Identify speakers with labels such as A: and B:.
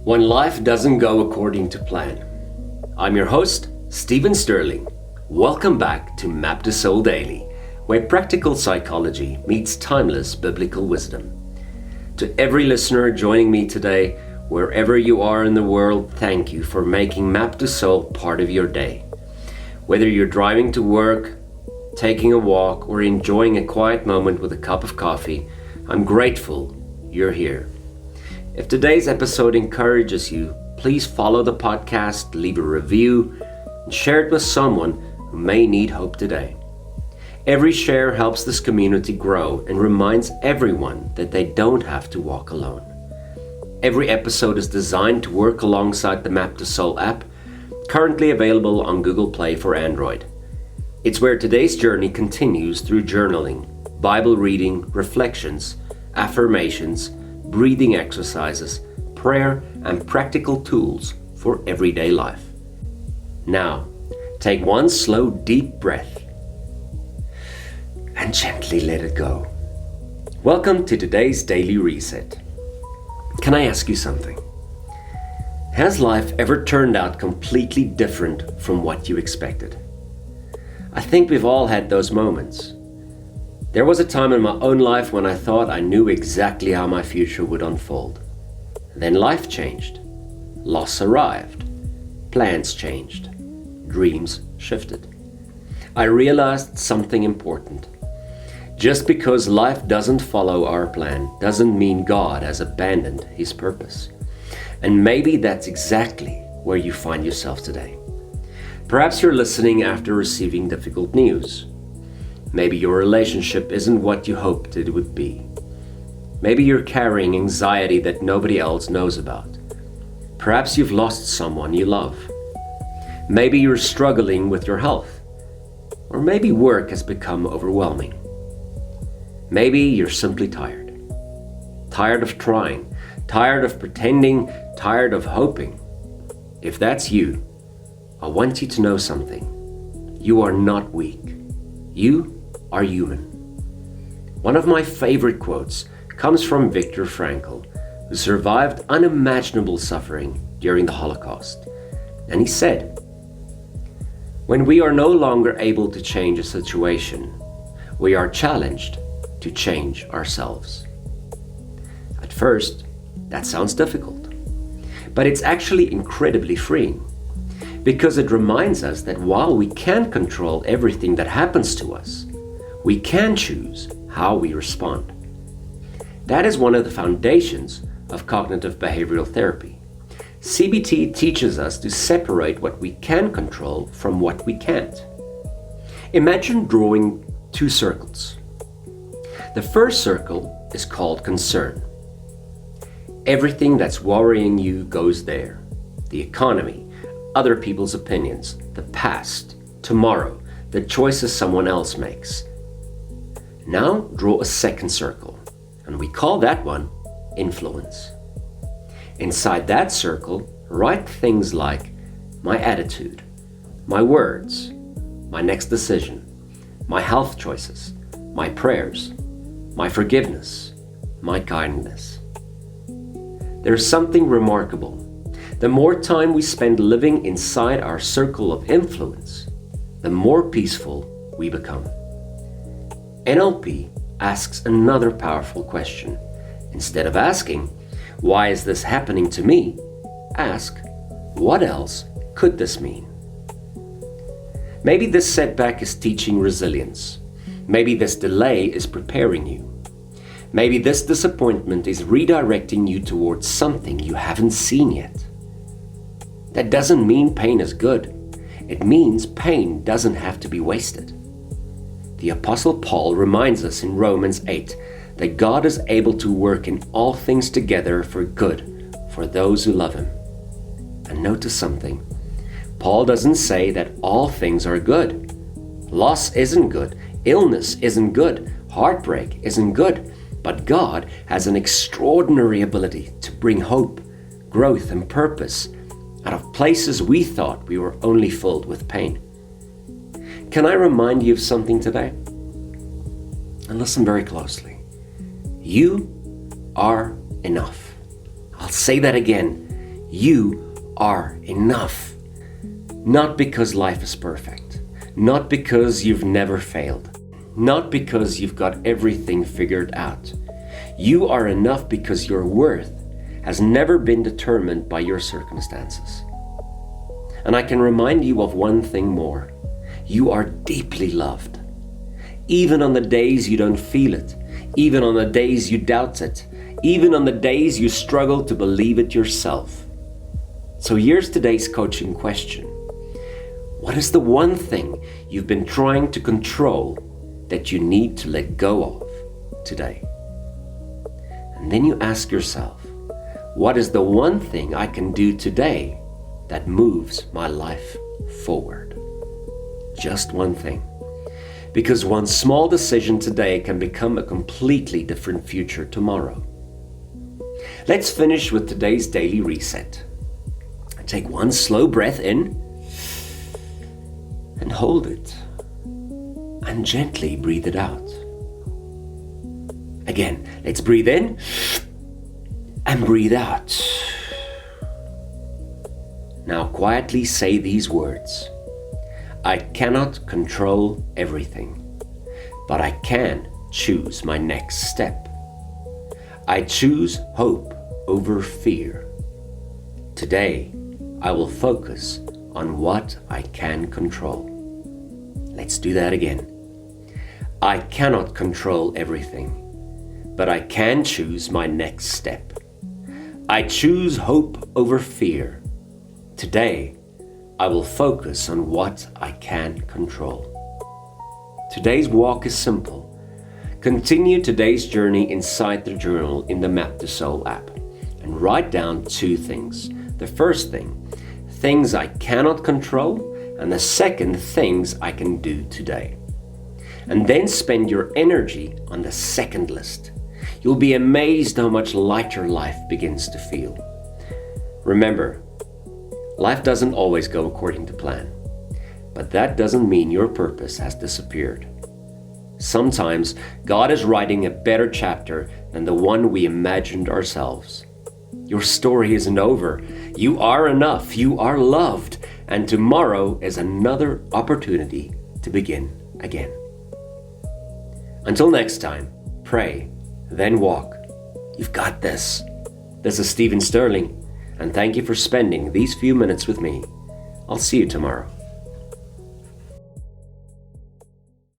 A: When life doesn't go according to plan. I'm your host, Stephen Sterling. Welcome back to Map2Soul Daily, where practical psychology meets timeless biblical wisdom. To every listener joining me today, wherever you are in the world, thank you for making Map2Soul part of your day. Whether you're driving to work, taking a walk, or enjoying a quiet moment with a cup of coffee, I'm grateful you're here. If today's episode encourages you, please follow the podcast, leave a review, and share it with someone who may need hope today. Every share helps this community grow and reminds everyone that they don't have to walk alone. Every episode is designed to work alongside the Map2Soul app, currently available on Google Play for Android. It's where today's journey continues through journaling, Bible reading, reflections, affirmations, breathing exercises, prayer, and practical tools for everyday life. Now, take one slow, deep breath and gently let it go. Welcome to today's Daily Reset. Can I ask you something? Has life ever turned out completely different from what you expected? I think we've all had those moments. There was a time in my own life when I thought I knew exactly how my future would unfold. Then life changed. Loss arrived. Plans changed. Dreams shifted. I realized something important. Just because life doesn't follow our plan doesn't mean God has abandoned His purpose. And maybe that's exactly where you find yourself today. Perhaps you're listening after receiving difficult news. Maybe your relationship isn't what you hoped it would be. Maybe you're carrying anxiety that nobody else knows about. Perhaps you've lost someone you love. Maybe you're struggling with your health. Or maybe work has become overwhelming. Maybe you're simply tired. Tired of trying, tired of pretending, tired of hoping. If that's you, I want you to know something. You are not weak. You are human. One of my favorite quotes comes from Viktor Frankl, who survived unimaginable suffering during the Holocaust. And he said, "When we are no longer able to change a situation, we are challenged to change ourselves." At first, that sounds difficult, but it's actually incredibly freeing, because it reminds us that while we can't control everything that happens to us, we can choose how we respond. That is one of the foundations of cognitive behavioral therapy. CBT teaches us to separate what we can control from what we can't. Imagine drawing two circles. The first circle is called concern. Everything that's worrying you goes there. The economy, other people's opinions, the past, tomorrow, the choices someone else makes. Now draw a second circle, and we call that one influence. Inside that circle, write things like my attitude, my words, my next decision, my health choices, my prayers, my forgiveness, my kindness. There's something remarkable. The more time we spend living inside our circle of influence, the more peaceful we become. NLP asks another powerful question. Instead of asking, "Why is this happening to me?" ask, "What else could this mean?" Maybe this setback is teaching resilience. Maybe this delay is preparing you. Maybe this disappointment is redirecting you towards something you haven't seen yet. That doesn't mean pain is good. It means pain doesn't have to be wasted. The Apostle Paul reminds us in Romans 8 that God is able to work in all things together for good for those who love Him. And notice something. Paul doesn't say that all things are good. Loss isn't good. Illness isn't good. Heartbreak isn't good. But God has an extraordinary ability to bring hope, growth, and purpose out of places we thought we were only filled with pain. Can I remind you of something today? And listen very closely. You are enough. I'll say that again. You are enough. Not because life is perfect. Not because you've never failed. Not because you've got everything figured out. You are enough because your worth has never been determined by your circumstances. And I can remind you of one thing more. You are deeply loved. Even on the days you don't feel it, even on the days you doubt it, even on the days you struggle to believe it yourself. So here's today's coaching question. What is the one thing you've been trying to control that you need to let go of today? And then you ask yourself, what is the one thing I can do today that moves my life forward? Just one thing. Because one small decision today can become a completely different future tomorrow. Let's finish with today's daily reset. Take one slow breath in and hold it. And gently breathe it out. Again, let's breathe in and breathe out. Now quietly say these words. I cannot control everything, but I can choose my next step. I choose hope over fear. Today, I will focus on what I can control. Let's do that again. I cannot control everything, but I can choose my next step. I choose hope over fear. Today, I will focus on what I can control. Today's walk is simple. Continue today's journey inside the journal in the Map2Soul app and write down two things. The first thing, things I cannot control, and the second, things I can do today. And then spend your energy on the second list. You'll be amazed how much lighter life begins to feel. Remember, life doesn't always go according to plan, but that doesn't mean your purpose has disappeared. Sometimes God is writing a better chapter than the one we imagined ourselves. Your story isn't over. You are enough. You are loved. And tomorrow is another opportunity to begin again. Until next time, pray, then walk. You've got this. This is Stephen Sterling, and thank you for spending these few minutes with me. I'll see you tomorrow.